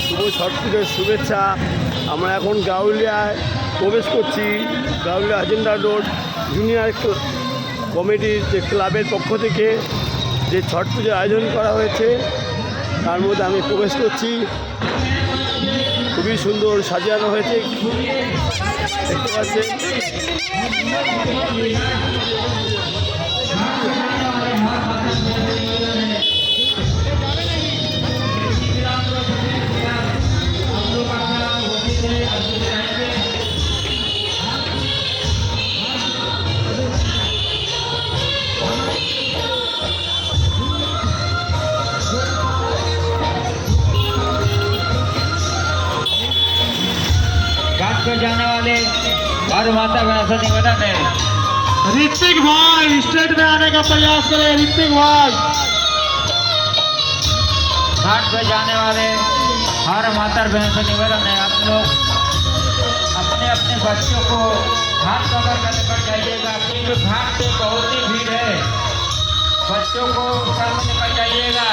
শুভ ছট পুজোর শুভেচ্ছা। আমরা এখন গাউলিয়ায় প্রবেশ করছি। গাউলিয়া আজেন্ডা রোড জুনিয়র কমিটির যে ক্লাবের পক্ষ থেকে যে ছট পুজোর আয়োজন করা হয়েছে তার মধ্যে আমি প্রবেশ করছি। খুবই সুন্দর সাজানো হয়েছে, দেখতে পাচ্ছেন। घाट पर जाने वाले और माता बहन से निवेदन है, ऋतिक भाई स्टेट में आने का प्रयास करें। ऋतिक भाई घाट पर जाने वाले हर माता बहन से निवेदन है, आप लोग अपने अपने बच्चों को घाट पकड़ कर लेकर जाइएगा, क्योंकि घाट पे बहुत ही भीड़ है। बच्चों को साथ लेकर जाइएगा।